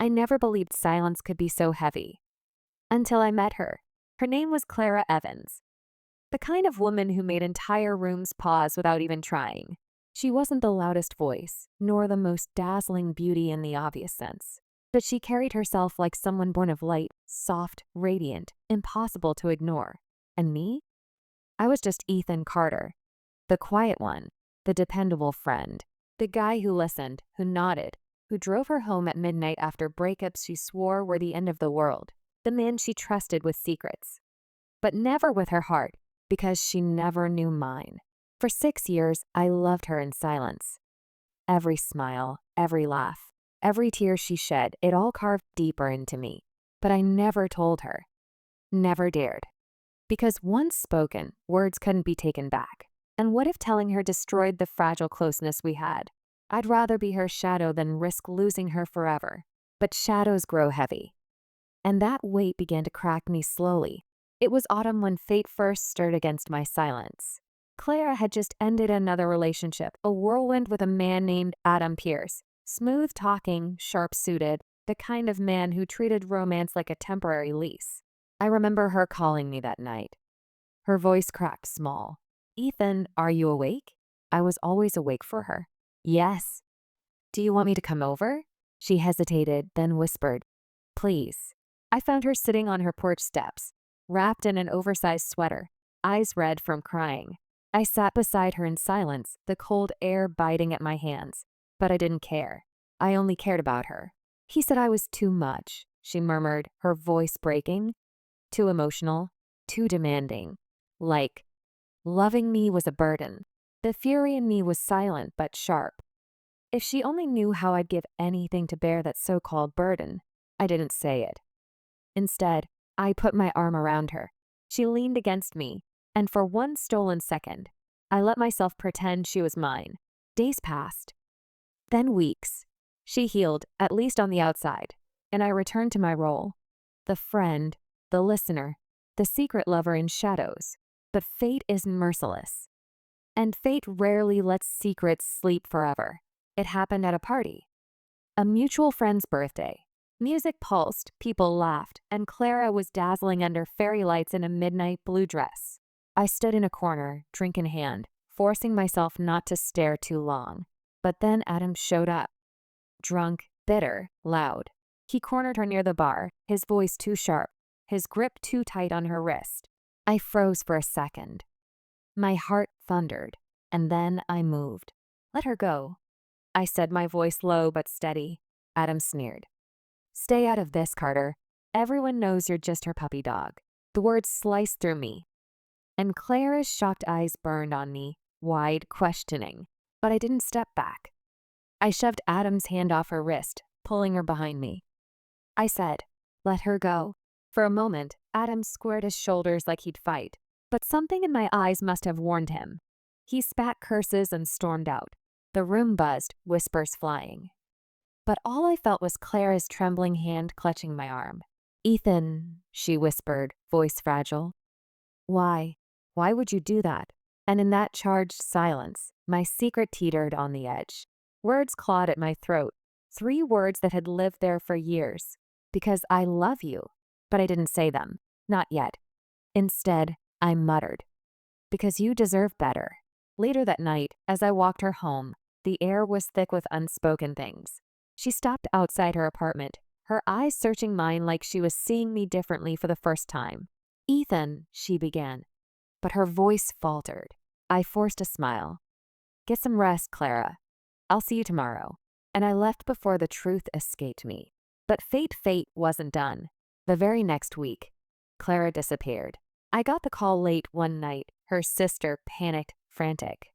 I never believed silence could be so heavy. Until I met her. Her name was Clara Evans. The kind of woman who made entire rooms pause without even trying. She wasn't the loudest voice, nor the most dazzling beauty in the obvious sense. But she carried herself like someone born of light, soft, radiant, impossible to ignore. And me? I was just Ethan Carter. The quiet one, the dependable friend, the guy who listened, who nodded, who drove her home at midnight after breakups she swore were the end of the world, the man she trusted with secrets. But never with her heart, because she never knew mine. For 6 years, I loved her in silence. Every smile, every laugh, every tear she shed, it all carved deeper into me. But I never told her. Never dared. Because once spoken, words couldn't be taken back. And what if telling her destroyed the fragile closeness we had? I'd rather be her shadow than risk losing her forever. But shadows grow heavy. And that weight began to crack me slowly. It was autumn when fate first stirred against my silence. Clara had just ended another relationship, a whirlwind with a man named Adam Pierce. Smooth-talking, sharp-suited, the kind of man who treated romance like a temporary lease. I remember her calling me that night. Her voice cracked small. "Ethan, are you awake?" I was always awake for her. "Yes." "Do you want me to come over?" She hesitated, then whispered, "Please." I found her sitting on her porch steps, wrapped in an oversized sweater, eyes red from crying. I sat beside her in silence, the cold air biting at my hands. But I didn't care. I only cared about her. "He said I was too much," she murmured, her voice breaking. "Too emotional, too demanding. Like, loving me was a burden. The fury in me was silent but sharp. If she only knew how I'd give anything to bear that so-called burden. I didn't say it. Instead, I put my arm around her. She leaned against me, and for one stolen second, I let myself pretend she was mine. Days passed. Then weeks. She healed, at least on the outside, and I returned to my role. The friend, the listener, the secret lover in shadows. But fate is merciless. And fate rarely lets secrets sleep forever. It happened at a party. A mutual friend's birthday. Music pulsed, people laughed, and Clara was dazzling under fairy lights in a midnight blue dress. I stood in a corner, drink in hand, forcing myself not to stare too long. But then Adam showed up. Drunk, bitter, loud. He cornered her near the bar, his voice too sharp, his grip too tight on her wrist. I froze for a second. My heart thundered, and then I moved. "Let her go," I said, my voice low but steady. Adam sneered. "Stay out of this, Carter. Everyone knows you're just her puppy dog." The words sliced through me, and Clara's shocked eyes burned on me, wide, questioning. But I didn't step back. I shoved Adam's hand off her wrist, pulling her behind me. I said, "Let her go." For a moment, Adam squared his shoulders like he'd fight, but something in my eyes must have warned him. He spat curses and stormed out. The room buzzed, whispers flying. But all I felt was Clara's trembling hand clutching my arm. "Ethan," she whispered, voice fragile. "Why? Why would you do that?" And in that charged silence, my secret teetered on the edge. Words clawed at my throat, 3 words that had lived there for years. "Because I love you." But I didn't say them. Not yet. Instead, I muttered, "Because you deserve better." Later that night, as I walked her home, the air was thick with unspoken things. She stopped outside her apartment, her eyes searching mine like she was seeing me differently for the first time. "Ethan," she began, but her voice faltered. I forced a smile. "Get some rest, Clara. I'll see you tomorrow." And I left before the truth escaped me. But fate wasn't done. The very next week, Clara disappeared. I got the call late one night, her sister panicked, frantic.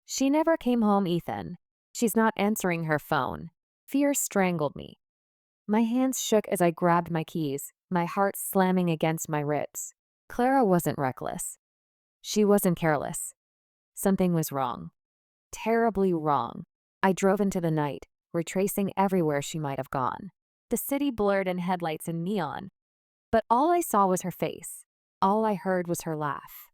"She never came home, Ethan. She's not answering her phone." Fear strangled me. My hands shook as I grabbed my keys, my heart slamming against my ribs. Clara wasn't reckless. She wasn't careless. Something was wrong. Terribly wrong. I drove into the night, retracing everywhere she might have gone. The city blurred in headlights and neon. But all I saw was her face. All I heard was her laugh.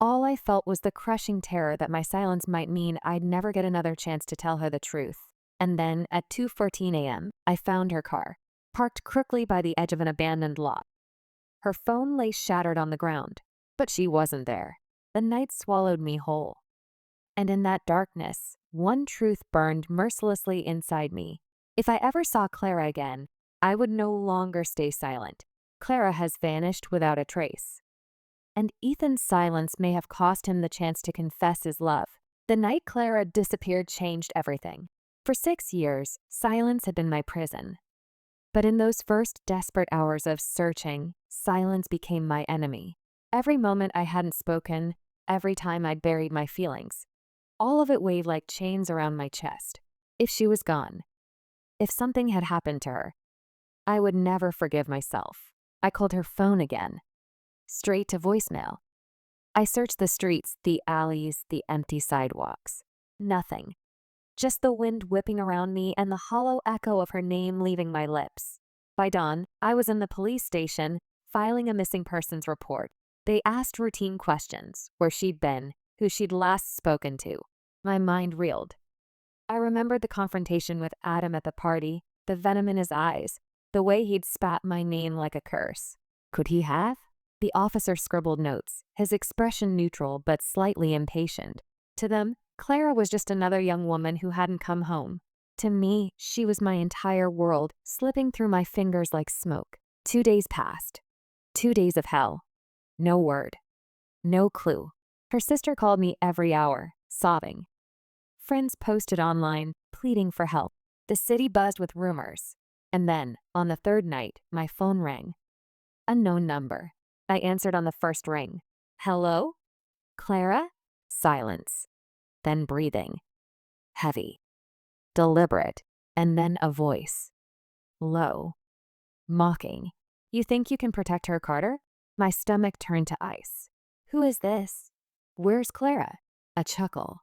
All I felt was the crushing terror that my silence might mean I'd never get another chance to tell her the truth. And then at 2:14 a.m., I found her car, parked crookedly by the edge of an abandoned lot. Her phone lay shattered on the ground, but she wasn't there. The night swallowed me whole. And in that darkness, one truth burned mercilessly inside me. If I ever saw Clara again, I would no longer stay silent. Clara has vanished without a trace. And Ethan's silence may have cost him the chance to confess his love. The night Clara disappeared changed everything. For 6 years, silence had been my prison. But in those first desperate hours of searching, silence became my enemy. Every moment I hadn't spoken, every time I'd buried my feelings, all of it weighed like chains around my chest. If she was gone, if something had happened to her, I would never forgive myself. I called her phone again, straight to voicemail. I searched the streets, the alleys, the empty sidewalks. Nothing. Just the wind whipping around me and the hollow echo of her name leaving my lips. By dawn, I was in the police station, filing a missing persons report. They asked routine questions, where she'd been, who she'd last spoken to. My mind reeled. I remembered the confrontation with Adam at the party, the venom in his eyes, the way he'd spat my name like a curse. Could he have? The officer scribbled notes, his expression neutral but slightly impatient. To them, Clara was just another young woman who hadn't come home. To me, she was my entire world, slipping through my fingers like smoke. 2 days passed. 2 days of hell. No word. No clue. Her sister called me every hour, sobbing. Friends posted online, pleading for help. The city buzzed with rumors. And then, on the third night, my phone rang. Unknown number. I answered on the first ring. Hello? Clara? Silence. Then breathing. Heavy. Deliberate. And then a voice. Low. Mocking. You think you can protect her, Carter? My stomach turned to ice. Who is this? Where's Clara? A chuckle.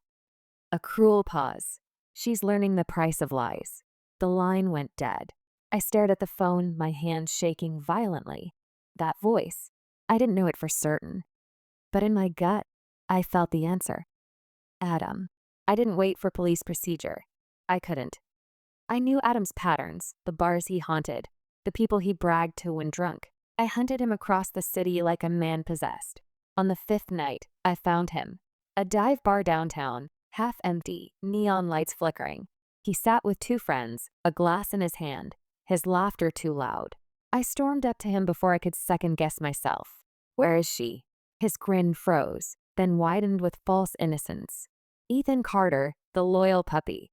A cruel pause. She's learning the price of lies. The line went dead. I stared at the phone, my hands shaking violently. That voice. I didn't know it for certain. But in my gut, I felt the answer. Adam. I didn't wait for police procedure. I couldn't. I knew Adam's patterns, the bars he haunted, the people he bragged to when drunk. I hunted him across the city like a man possessed. On the 5th night, I found him. A dive bar downtown, half empty, neon lights flickering. He sat with 2 friends, a glass in his hand, his laughter too loud. I stormed up to him before I could second-guess myself. Where is she? His grin froze, then widened with false innocence. Ethan Carter, the loyal puppy.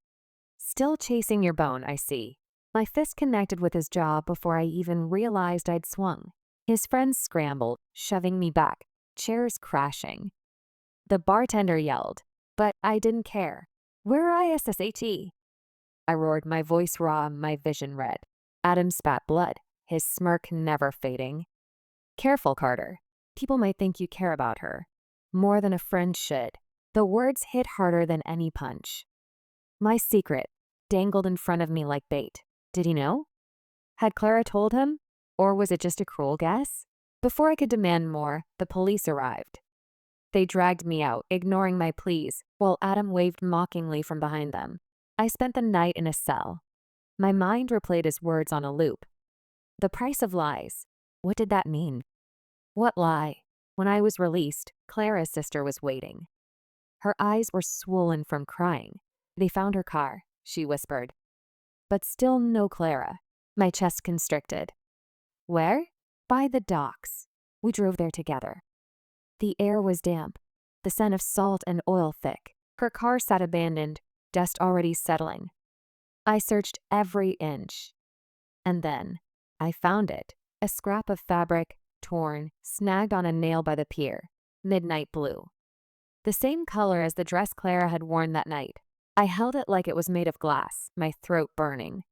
Still chasing your bone, I see. My fist connected with his jaw before I even realized I'd swung. His friends scrambled, shoving me back, chairs crashing. The bartender yelled, but I didn't care. Where ISSHE? I roared, my voice raw, my vision red. Adam spat blood, his smirk never fading. Careful, Carter. People might think you care about her. More than a friend should. The words hit harder than any punch. My secret dangled in front of me like bait. Did he know? Had Clara told him? Or was it just a cruel guess? Before I could demand more, the police arrived. They dragged me out, ignoring my pleas, while Adam waved mockingly from behind them. I spent the night in a cell. My mind replayed his words on a loop. The price of lies. What did that mean? What lie? When I was released, Clara's sister was waiting. Her eyes were swollen from crying. They found her car, she whispered. But still no Clara. My chest constricted. Where? By the docks. We drove there together. The air was damp, the scent of salt and oil thick. Her car sat abandoned, dust already settling. I searched every inch. And then I found it, a scrap of fabric, torn, snagged on a nail by the pier, midnight blue. The same color as the dress Clara had worn that night. I held it like it was made of glass, my throat burning.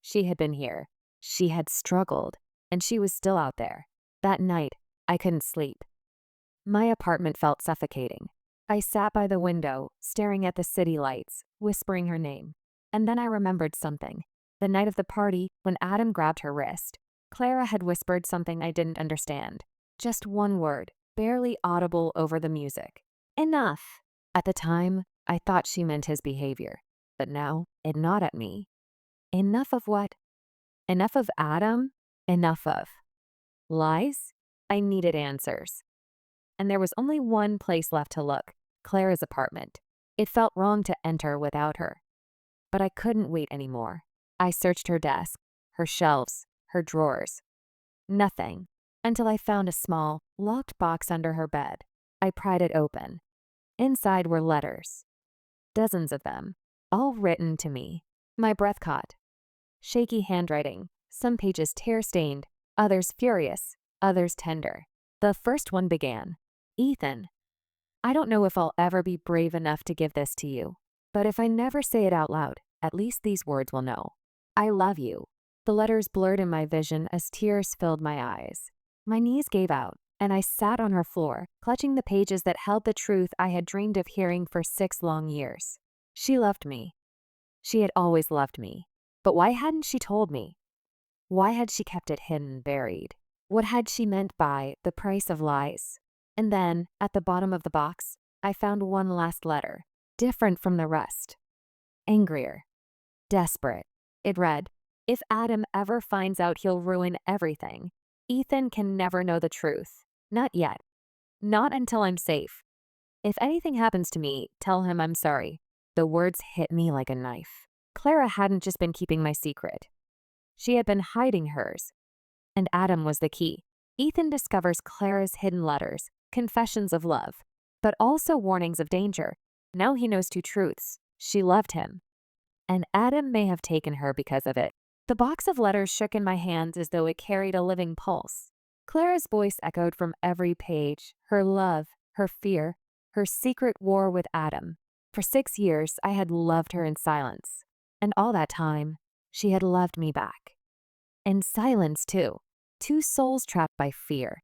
She had been here. She had struggled, and she was still out there. That night, I couldn't sleep. My apartment felt suffocating. I sat by the window, staring at the city lights, whispering her name. And then I remembered something. The night of the party, when Adam grabbed her wrist, Clara had whispered something I didn't understand. Just one word, barely audible over the music. Enough! At the time, I thought she meant his behavior. But now it gnawed at me. Enough of what? Enough of Adam? Enough of lies? I needed answers. And there was only one place left to look, Clara's apartment. It felt wrong to enter without her. But I couldn't wait anymore. I searched her desk, her shelves, her drawers. Nothing, until I found a small, locked box under her bed. I pried it open. Inside were letters. Dozens of them, all written to me. My breath caught. Shaky handwriting, some pages tear-stained, others furious, others tender. The first one began, "Ethan, I don't know if I'll ever be brave enough to give this to you, but if I never say it out loud, at least these words will know. I love you." The letters blurred in my vision as tears filled my eyes. My knees gave out, and I sat on her floor, clutching the pages that held the truth I had dreamed of hearing for 6 long years. She loved me. She had always loved me. But why hadn't she told me? Why had she kept it hidden, buried? What had she meant by the price of lies? And then, at the bottom of the box, I found one last letter, different from the rest. Angrier. Desperate. It read, "If Adam ever finds out, he'll ruin everything. Ethan can never know the truth. Not yet. Not until I'm safe. If anything happens to me, tell him I'm sorry." The words hit me like a knife. Clara hadn't just been keeping my secret. She had been hiding hers. And Adam was the key. Ethan discovers Clara's hidden letters, confessions of love, but also warnings of danger. Now he knows 2 truths. She loved him. And Adam may have taken her because of it. The box of letters shook in my hands as though it carried a living pulse. Clara's voice echoed from every page, her love, her fear, her secret war with Adam. For 6 years, I had loved her in silence. And all that time, she had loved me back. In silence, too. 2 souls trapped by fear.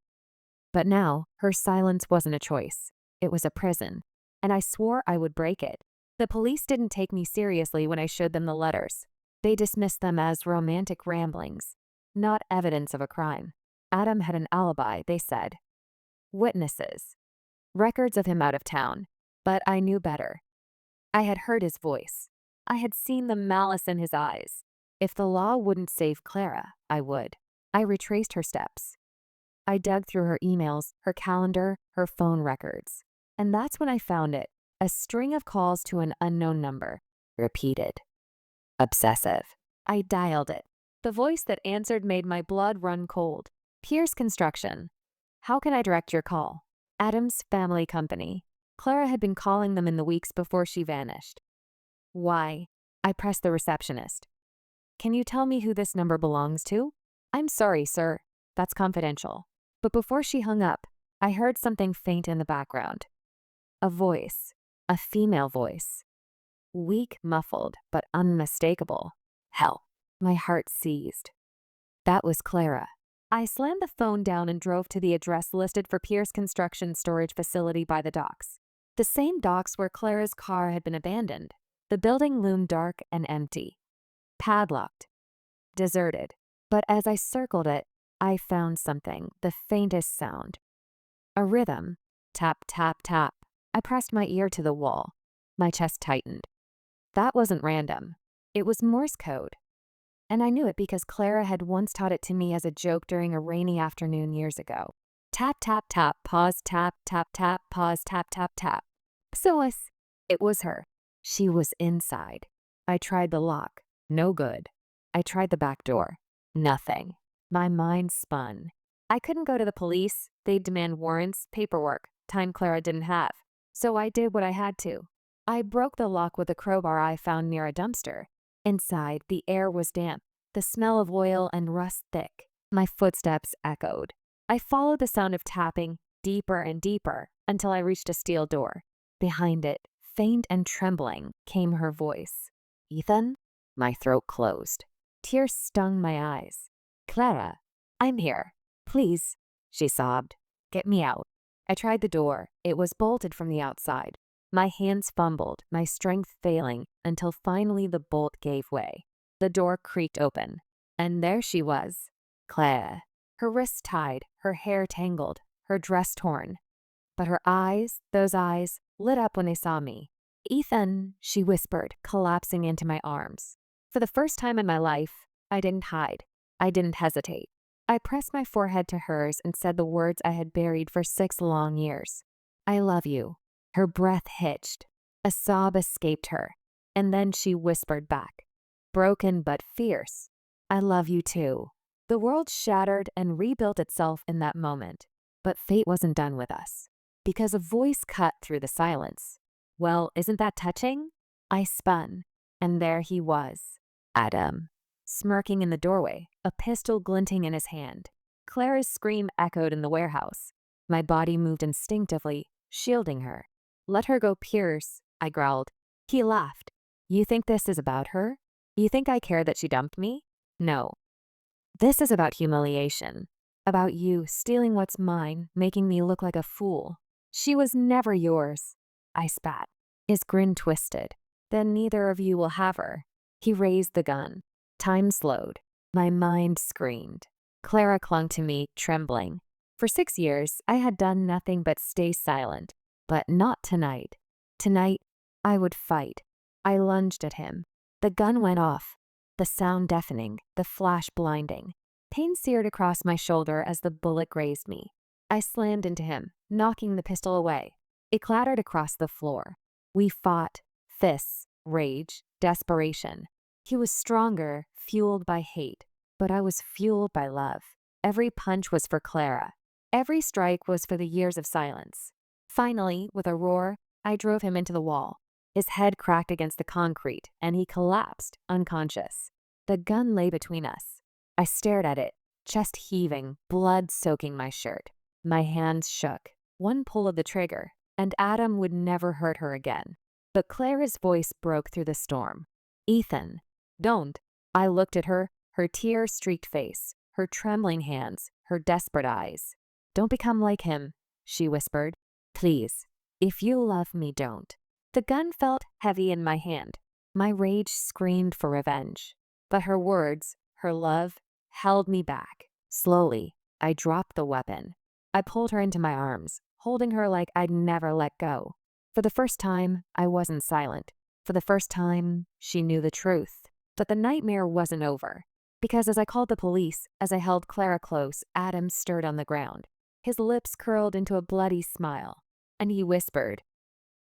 But now, her silence wasn't a choice. It was a prison. And I swore I would break it. The police didn't take me seriously when I showed them the letters. They dismissed them as romantic ramblings, not evidence of a crime. Adam had an alibi, they said. Witnesses. Records of him out of town. But I knew better. I had heard his voice. I had seen the malice in his eyes. If the law wouldn't save Clara, I would. I retraced her steps. I dug through her emails, her calendar, her phone records. And that's when I found it, a string of calls to an unknown number. Repeated. Obsessive. I dialed it. The voice that answered made my blood run cold. Pierce Construction. How can I direct your call? Adam's family company. Clara had been calling them in the weeks before she vanished. Why? I pressed the receptionist. Can you tell me who this number belongs to? I'm sorry, sir. That's confidential. But before she hung up, I heard something faint in the background. A voice. A female voice. Weak, muffled, but unmistakable. Hell, my heart seized. That was Clara. I slammed the phone down and drove to the address listed for Pierce Construction storage facility by the docks. The same docks where Clara's car had been abandoned. The building loomed dark and empty. Padlocked. Deserted. But as I circled it, I found something, the faintest sound. A rhythm. Tap, tap, tap. I pressed my ear to the wall. My chest tightened. That wasn't random. It was Morse code. And I knew it because Clara had once taught it to me as a joke during a rainy afternoon years ago. Tap, tap, tap, pause, tap, tap, tap, pause, tap, tap, tap. Psoas. It was her. She was inside. I tried the lock. No good. I tried the back door. Nothing. My mind spun. I couldn't go to the police. They'd demand warrants, paperwork, time Clara didn't have. So I did what I had to. I broke the lock with a crowbar I found near a dumpster. Inside, the air was damp, the smell of oil and rust thick. My footsteps echoed. I followed the sound of tapping, deeper and deeper, until I reached a steel door. Behind it, faint and trembling, came her voice. Ethan? My throat closed. Tears stung my eyes. Clara, I'm here. Please, she sobbed. Get me out. I tried the door. It was bolted from the outside. My hands fumbled, my strength failing, until finally the bolt gave way. The door creaked open. And there she was, Clara. Her wrists tied, her hair tangled, her dress torn. But her eyes, those eyes, lit up when they saw me. Ethan, she whispered, collapsing into my arms. For the first time in my life, I didn't hide. I didn't hesitate. I pressed my forehead to hers and said the words I had buried for 6 long years. I love you. Her breath hitched. A sob escaped her, and then she whispered back, broken but fierce, I love you too. The world shattered and rebuilt itself in that moment, but fate wasn't done with us, because a voice cut through the silence. Well, isn't that touching? I spun, and there he was, Adam, smirking in the doorway, a pistol glinting in his hand. Clara's scream echoed in the warehouse. My body moved instinctively, shielding her. Let her go, Pierce, I growled. He laughed. You think this is about her? You think I care that she dumped me? No. This is about humiliation. About you stealing what's mine, making me look like a fool. She was never yours. I spat. His grin twisted. Then neither of you will have her. He raised the gun. Time slowed. My mind screamed. Clara clung to me, trembling. For 6 years, I had done nothing but stay silent. But not tonight. Tonight, I would fight. I lunged at him. The gun went off. The sound deafening, the flash blinding. Pain seared across my shoulder as the bullet grazed me. I slammed into him, knocking the pistol away. It clattered across the floor. We fought. Fists, rage, desperation. He was stronger, fueled by hate, but I was fueled by love. Every punch was for Clara. Every strike was for the years of silence. Finally, with a roar, I drove him into the wall. His head cracked against the concrete, and he collapsed, unconscious. The gun lay between us. I stared at it, chest heaving, blood soaking my shirt. My hands shook. One pull of the trigger, and Adam would never hurt her again. But Clara's voice broke through the storm. Ethan, don't. I looked at her, her tear-streaked face, her trembling hands, her desperate eyes. Don't become like him, she whispered. Please, if you love me, don't. The gun felt heavy in my hand. My rage screamed for revenge. But her words, her love, held me back. Slowly, I dropped the weapon. I pulled her into my arms, holding her like I'd never let go. For the first time, I wasn't silent. For the first time, she knew the truth. But the nightmare wasn't over. Because as I called the police, as I held Clara close, Adam stirred on the ground. His lips curled into a bloody smile. And he whispered,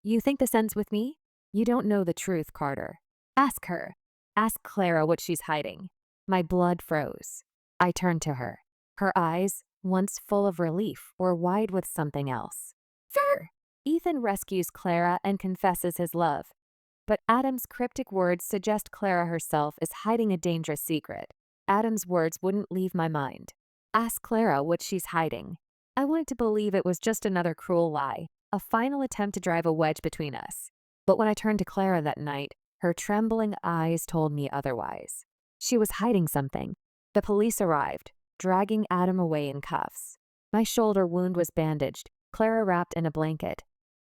You think this ends with me? You don't know the truth, Carter. Ask her. Ask Clara what she's hiding. My blood froze. I turned to her. Her eyes, once full of relief, were wide with something else. Fear! Ethan rescues Clara and confesses his love. But Adam's cryptic words suggest Clara herself is hiding a dangerous secret. Adam's words wouldn't leave my mind. Ask Clara what she's hiding. I wanted to believe it was just another cruel lie, a final attempt to drive a wedge between us. But when I turned to Clara that night, her trembling eyes told me otherwise. She was hiding something. The police arrived, dragging Adam away in cuffs. My shoulder wound was bandaged, Clara wrapped in a blanket.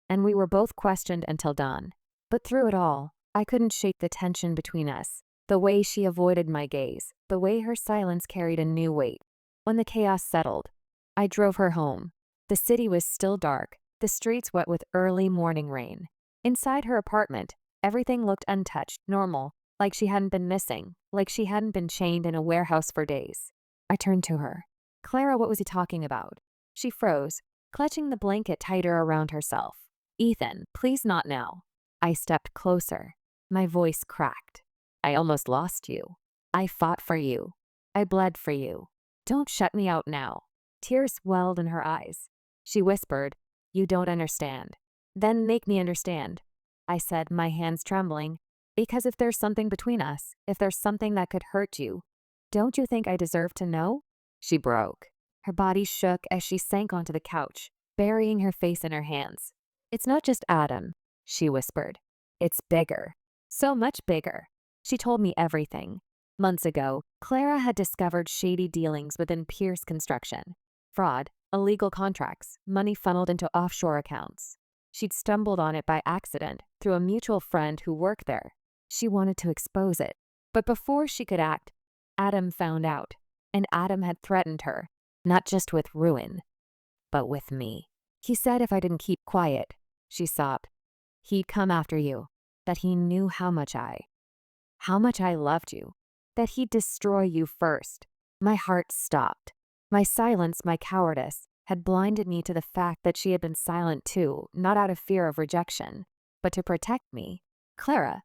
And we were both questioned until dawn. But through it all, I couldn't shake the tension between us. The way she avoided my gaze, the way her silence carried a new weight. When the chaos settled, I drove her home. The city was still dark, the streets wet with early morning rain. Inside her apartment, everything looked untouched, normal, like she hadn't been missing, like she hadn't been chained in a warehouse for days. I turned to her. Clara, what was he talking about? She froze, clutching the blanket tighter around herself. Ethan, please not now. I stepped closer. My voice cracked. I almost lost you. I fought for you. I bled for you. Don't shut me out now. Tears welled in her eyes. She whispered, You don't understand. Then make me understand. I said, my hands trembling, because if there's something between us, if there's something that could hurt you, don't you think I deserve to know? She broke. Her body shook as she sank onto the couch, burying her face in her hands. It's not just Adam, she whispered. It's bigger. So much bigger. She told me everything. Months ago, Clara had discovered shady dealings within Pierce Construction. Fraud, illegal contracts, money funneled into offshore accounts. She'd stumbled on it by accident through a mutual friend who worked there. She wanted to expose it. But before she could act, Adam found out. And Adam had threatened her, not just with ruin, but with me. He said if I didn't keep quiet, she sobbed, He'd come after you, that he knew how much I loved you, that he'd destroy you first. My heart stopped. My silence, my cowardice, had blinded me to the fact that she had been silent too, not out of fear of rejection, but to protect me. Clara.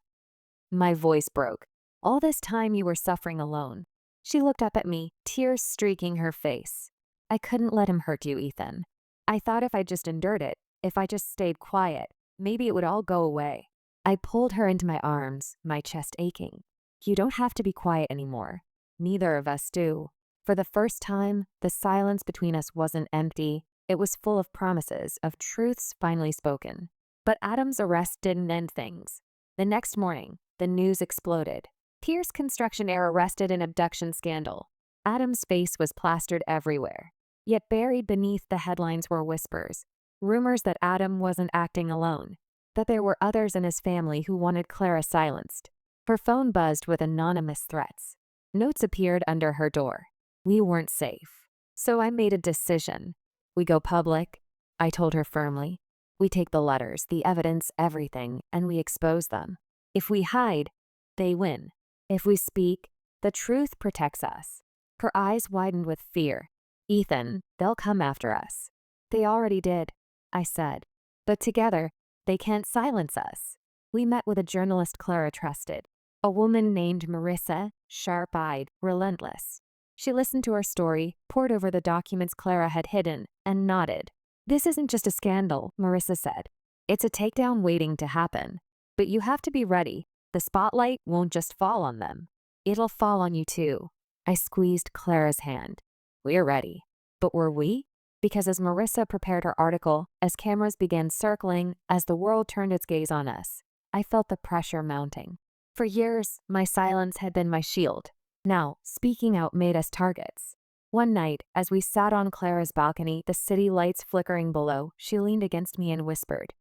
My voice broke. All this time you were suffering alone. She looked up at me, tears streaking her face. I couldn't let him hurt you, Ethan. I thought if I just endured it, if I just stayed quiet, maybe it would all go away. I pulled her into my arms, my chest aching. You don't have to be quiet anymore. Neither of us do. For the first time, the silence between us wasn't empty. It was full of promises, of truths finally spoken. But Adam's arrest didn't end things. The next morning, the news exploded. Pierce Construction Air arrested in abduction scandal. Adam's face was plastered everywhere. Yet buried beneath the headlines were whispers. Rumors that Adam wasn't acting alone, that there were others in his family who wanted Clara silenced. Her phone buzzed with anonymous threats. Notes appeared under her door. We weren't safe. So I made a decision. We go public, I told her firmly. We take the letters, the evidence, everything, and we expose them. If we hide, they win. If we speak, the truth protects us. Her eyes widened with fear. Ethan, they'll come after us. They already did, I said. But together, they can't silence us. We met with a journalist Clara trusted, a woman named Marissa, sharp-eyed, relentless. She listened to our story, pored over the documents Clara had hidden, and nodded. This isn't just a scandal, Marissa said. It's a takedown waiting to happen. But you have to be ready. The spotlight won't just fall on them. It'll fall on you too. I squeezed Clara's hand. We're ready. But were we? Because as Marissa prepared her article, as cameras began circling, as the world turned its gaze on us, I felt the pressure mounting. For years, my silence had been my shield. Now, speaking out made us targets. One night, as we sat on Clara's balcony, the city lights flickering below, she leaned against me and whispered,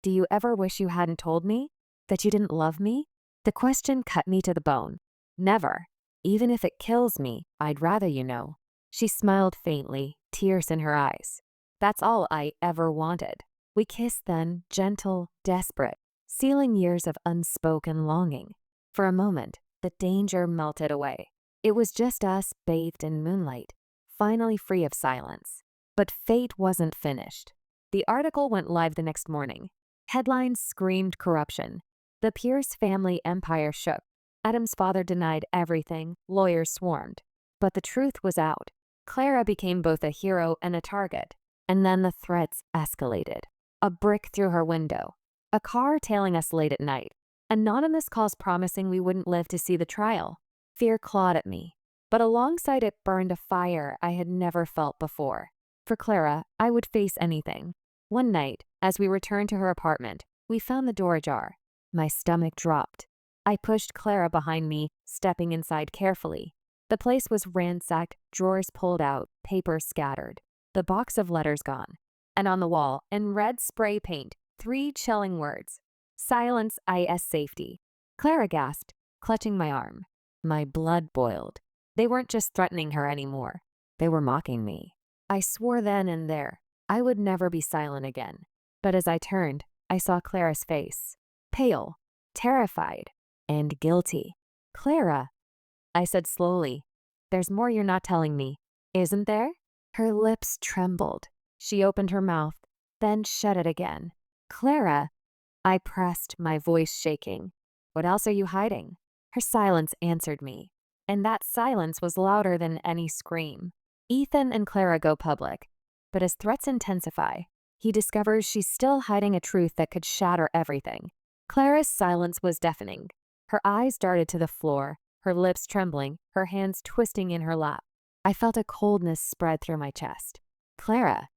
"Do you ever wish you hadn't told me? That you didn't love me?" The question cut me to the bone. Never. Even if it kills me, I'd rather you know. She smiled faintly, tears in her eyes. That's all I ever wanted. We kissed then, gentle, desperate, sealing years of unspoken longing. For a moment, the danger melted away. It was just us bathed in moonlight, finally free of silence. But fate wasn't finished. The article went live the next morning. Headlines screamed corruption. The Pierce family empire shook. Adam's father denied everything, lawyers swarmed. But the truth was out. Clara became both a hero and a target. And then the threats escalated. A brick through her window. A car tailing us late at night. Anonymous calls promising we wouldn't live to see the trial. Fear clawed at me. But alongside it burned a fire I had never felt before. For Clara, I would face anything. One night, as we returned to her apartment, we found the door ajar. My stomach dropped. I pushed Clara behind me, stepping inside carefully. The place was ransacked, drawers pulled out, papers scattered. The box of letters gone. And on the wall, in red spray paint, 3 chilling words. Silence is safety. Clara gasped, clutching my arm. My blood boiled. They weren't just threatening her anymore. They were mocking me. I swore then and there I would never be silent again. But as I turned, I saw Clara's face. Pale, terrified, and guilty. Clara, I said slowly, there's more you're not telling me, isn't there? Her lips trembled. She opened her mouth, then shut it again. Clara, I pressed, my voice shaking. What else are you hiding? Her silence answered me, and that silence was louder than any scream. Ethan and Clara go public, but as threats intensify, he discovers she's still hiding a truth that could shatter everything. Clara's silence was deafening. Her eyes darted to the floor, her lips trembling, her hands twisting in her lap. I felt a coldness spread through my chest. Clara,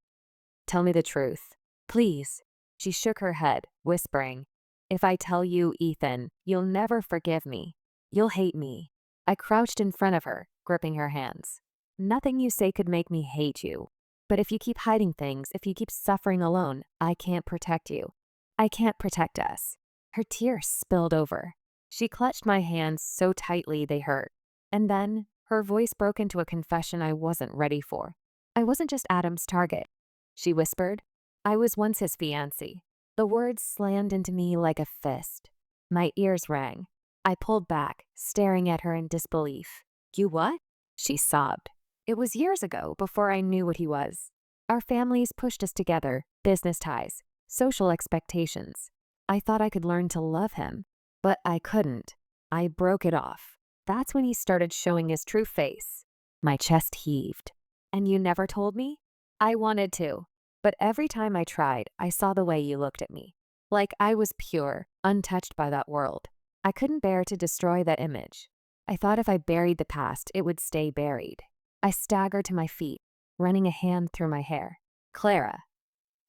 tell me the truth, please. She shook her head, whispering, if I tell you, Ethan, you'll never forgive me. You'll hate me. I crouched in front of her, gripping her hands. Nothing you say could make me hate you. But if you keep hiding things, if you keep suffering alone, I can't protect you. I can't protect us. Her tears spilled over. She clutched my hands so tightly they hurt. And then, her voice broke into a confession I wasn't ready for. I wasn't just Adam's target, she whispered. I was once his fiancée. The words slammed into me like a fist. My ears rang. I pulled back, staring at her in disbelief. You what? She sobbed. It was years ago, before I knew what he was. Our families pushed us together, business ties, social expectations. I thought I could learn to love him, but I couldn't. I broke it off. That's when he started showing his true face. My chest heaved. And you never told me? I wanted to, but every time I tried, I saw the way you looked at me. Like I was pure, untouched by that world. I couldn't bear to destroy that image. I thought if I buried the past, it would stay buried. I staggered to my feet, running a hand through my hair. Clara,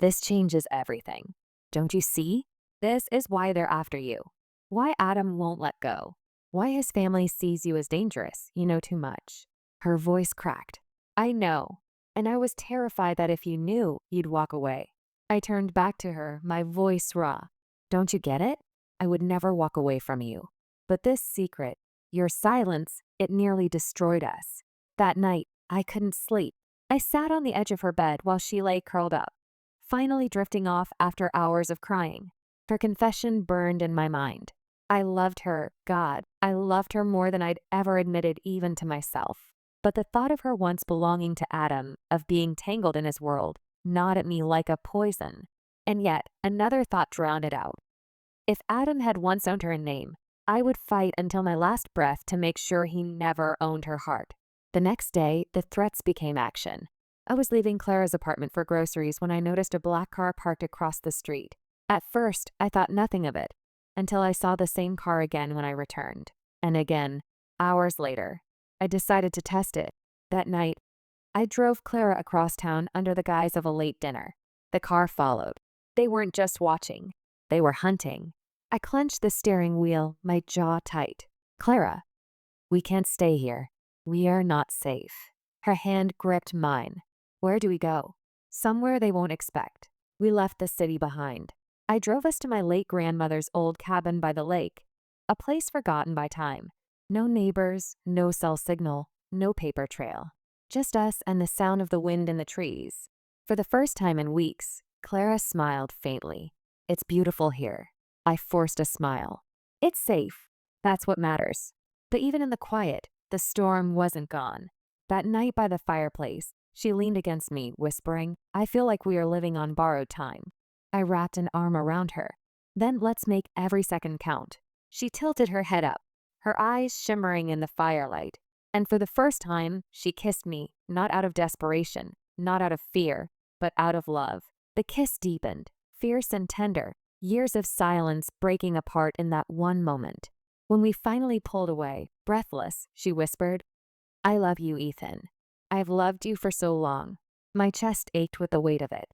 this changes everything. Don't you see? This is why they're after you. Why Adam won't let go. Why his family sees you as dangerous. You know too much. Her voice cracked. I know. And I was terrified that if you knew, you'd walk away. I turned back to her, my voice raw. Don't you get it? I would never walk away from you. But this secret, your silence, it nearly destroyed us. That night, I couldn't sleep. I sat on the edge of her bed while she lay curled up, finally drifting off after hours of crying. Her confession burned in my mind. I loved her, God, I loved her more than I'd ever admitted even to myself. But the thought of her once belonging to Adam, of being tangled in his world, gnawed at me like a poison. And yet, another thought drowned it out. If Adam had once owned her name, I would fight until my last breath to make sure he never owned her heart. The next day, the threats became action. I was leaving Clara's apartment for groceries when I noticed a black car parked across the street. At first, I thought nothing of it, until I saw the same car again when I returned. And again, hours later. I decided to test it. That night, I drove Clara across town under the guise of a late dinner. The car followed. They weren't just watching. They were hunting. I clenched the steering wheel, my jaw tight. Clara, we can't stay here. We are not safe. Her hand gripped mine. Where do we go? Somewhere they won't expect. We left the city behind. I drove us to my late grandmother's old cabin by the lake, a place forgotten by time. No neighbors, no cell signal, no paper trail. Just us and the sound of the wind in the trees. For the first time in weeks, Clara smiled faintly. It's beautiful here. I forced a smile. It's safe. That's what matters. But even in the quiet, the storm wasn't gone. That night by the fireplace, she leaned against me, whispering, I feel like we are living on borrowed time. I wrapped an arm around her. Then let's make every second count. She tilted her head up, her eyes shimmering in the firelight. And for the first time, she kissed me, not out of desperation, not out of fear, but out of love. The kiss deepened, fierce and tender, years of silence breaking apart in that one moment. When we finally pulled away, breathless, she whispered, I love you, Ethan. I've loved you for so long. My chest ached with the weight of it.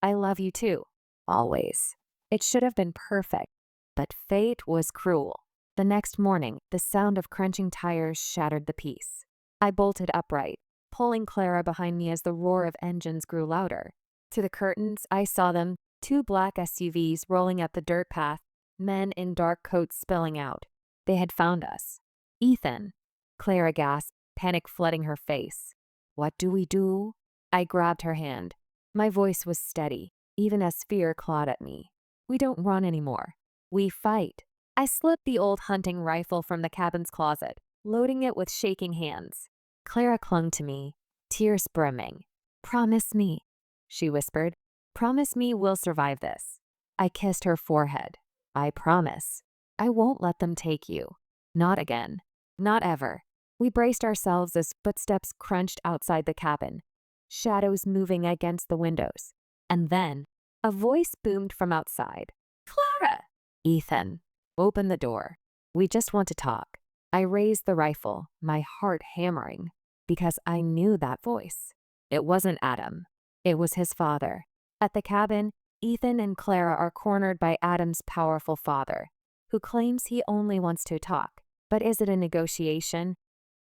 I love you too, always. It should have been perfect, but fate was cruel. The next morning, the sound of crunching tires shattered the peace. I bolted upright, pulling Clara behind me as the roar of engines grew louder. Through the curtains, I saw them, two black SUVs rolling up the dirt path, men in dark coats spilling out. They had found us. Ethan, Clara gasped, panic flooding her face. What do we do? I grabbed her hand. My voice was steady, even as fear clawed at me. We don't run anymore. We fight. I slipped the old hunting rifle from the cabin's closet, loading it with shaking hands. Clara clung to me, tears brimming. Promise me, she whispered. Promise me we'll survive this. I kissed her forehead. I promise. I won't let them take you. Not again. Not ever. We braced ourselves as footsteps crunched outside the cabin, shadows moving against the windows. And then, a voice boomed from outside. Clara! Ethan. Open the door. We just want to talk. I raised the rifle, my heart hammering, because I knew that voice. It wasn't Adam. It was his father. At the cabin, Ethan and Clara are cornered by Adam's powerful father, who claims he only wants to talk. But is it a negotiation?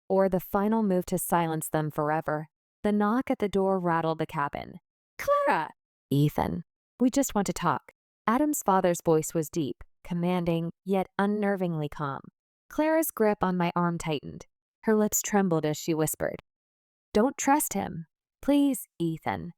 Or the final move to silence them forever? The knock at the door rattled the cabin. Clara! Ethan. We just want to talk. Adam's father's voice was deep, commanding, yet unnervingly calm. Clara's grip on my arm tightened. Her lips trembled as she whispered, Don't trust him. Please, Ethan.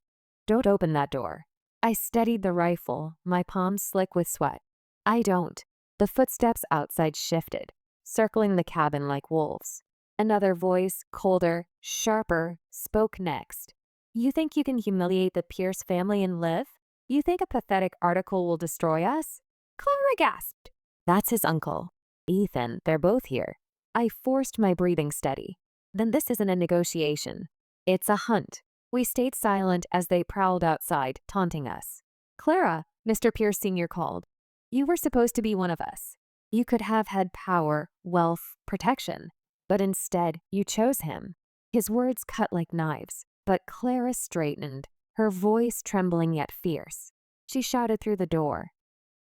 Don't open that door. I steadied the rifle, my palms slick with sweat. I don't. The footsteps outside shifted, circling the cabin like wolves. Another voice, colder, sharper, spoke next. You think you can humiliate the Pierce family and live? You think a pathetic article will destroy us? Clara gasped. That's his uncle. Ethan, they're both here. I forced my breathing steady. Then this isn't a negotiation. It's a hunt. We stayed silent as they prowled outside, taunting us. Clara, Mr. Pierce Sr. called. You were supposed to be one of us. You could have had power, wealth, protection. But instead, you chose him. His words cut like knives, but Clara straightened, her voice trembling yet fierce. She shouted through the door.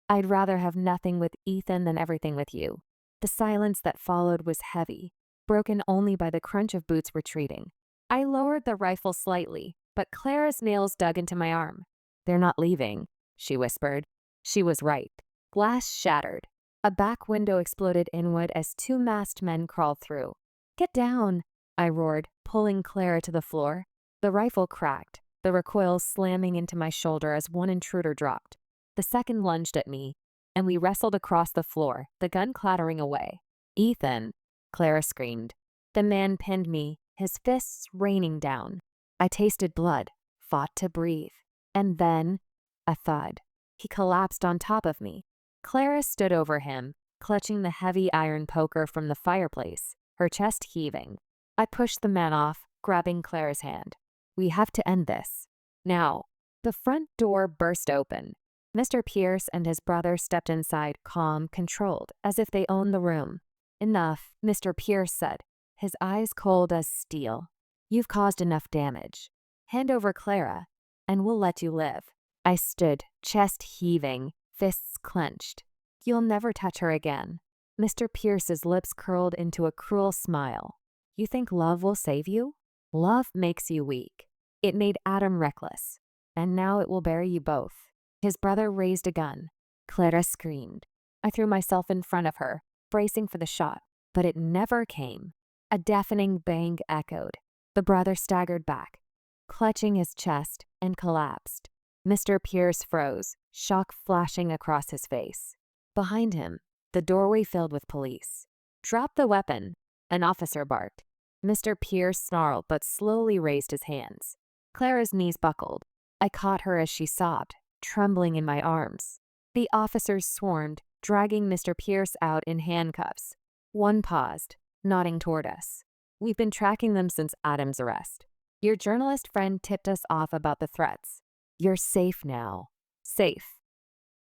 I'd rather have nothing with Ethan than everything with you. The silence that followed was heavy, broken only by the crunch of boots retreating. I lowered the rifle slightly, but Clara's nails dug into my arm. They're not leaving, she whispered. She was right. Glass shattered. A back window exploded inward as two masked men crawled through. Get down, I roared, pulling Clara to the floor. The rifle cracked, the recoil slamming into my shoulder as one intruder dropped. The second lunged at me, and we wrestled across the floor, the gun clattering away. Ethan, Clara screamed. The man pinned me, his fists raining down. I tasted blood, fought to breathe. And then, a thud. He collapsed on top of me. Clara stood over him, clutching the heavy iron poker from the fireplace, her chest heaving. I pushed the man off, grabbing Clara's hand. We have to end this. Now. The front door burst open. Mr. Pierce and his brother stepped inside, calm, controlled, as if they owned the room. Enough, Mr. Pierce said, his eyes cold as steel. You've caused enough damage. Hand over Clara, and we'll let you live. I stood, chest heaving, fists clenched. You'll never touch her again. Mr. Pierce's lips curled into a cruel smile. You think love will save you? Love makes you weak. It made Adam reckless, and now it will bury you both. His brother raised a gun. Clara screamed. I threw myself in front of her, bracing for the shot, but it never came. A deafening bang echoed. The brother staggered back, clutching his chest, and collapsed. Mr. Pierce froze, shock flashing across his face. Behind him, the doorway filled with police. Drop the weapon, an officer barked. Mr. Pierce snarled but slowly raised his hands. Clara's knees buckled. I caught her as she sobbed, trembling in my arms. The officers swarmed, dragging Mr. Pierce out in handcuffs. One paused, nodding toward us. We've been tracking them since Adam's arrest. Your journalist friend tipped us off about the threats. You're safe now. Safe.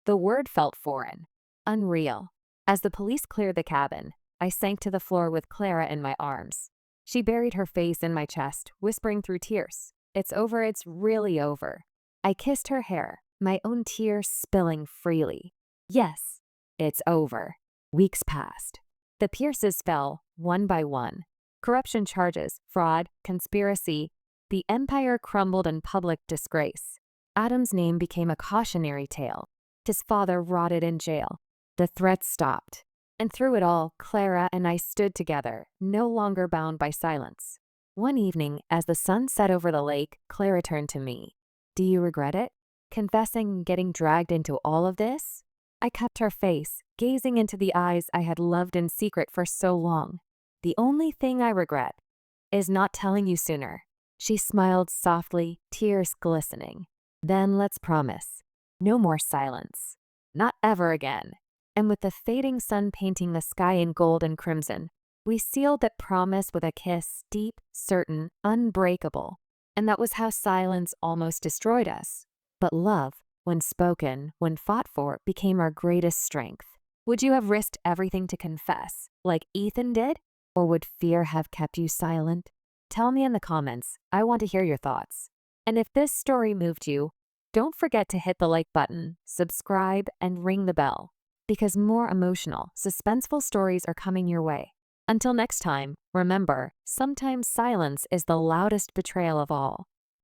The word felt foreign, unreal. As the police cleared the cabin, I sank to the floor with Clara in my arms. She buried her face in my chest, whispering through tears. It's over, it's really over. I kissed her hair, my own tears spilling freely. Yes, it's over. Weeks passed. The Pierces fell, one by one. Corruption charges, fraud, conspiracy. The empire crumbled in public disgrace. Adam's name became a cautionary tale. His father rotted in jail. The threats stopped. And through it all, Clara and I stood together, no longer bound by silence. One evening, as the sun set over the lake, Clara turned to me. Do you regret it? Confessing getting dragged into all of this? I kept her face, gazing into the eyes I had loved in secret for so long. The only thing I regret is not telling you sooner. She smiled softly, tears glistening. Then let's promise. No more silence. Not ever again. And with the fading sun painting the sky in gold and crimson, we sealed that promise with a kiss deep, certain, unbreakable. And that was how silence almost destroyed us. But love, when spoken, when fought for, became our greatest strength. Would you have risked everything to confess, like Ethan did? Or would fear have kept you silent? Tell me in the comments. I want to hear your thoughts. And if this story moved you, don't forget to hit the like button, subscribe, and ring the bell. Because more emotional, suspenseful stories are coming your way. Until next time, remember, sometimes silence is the loudest betrayal of all.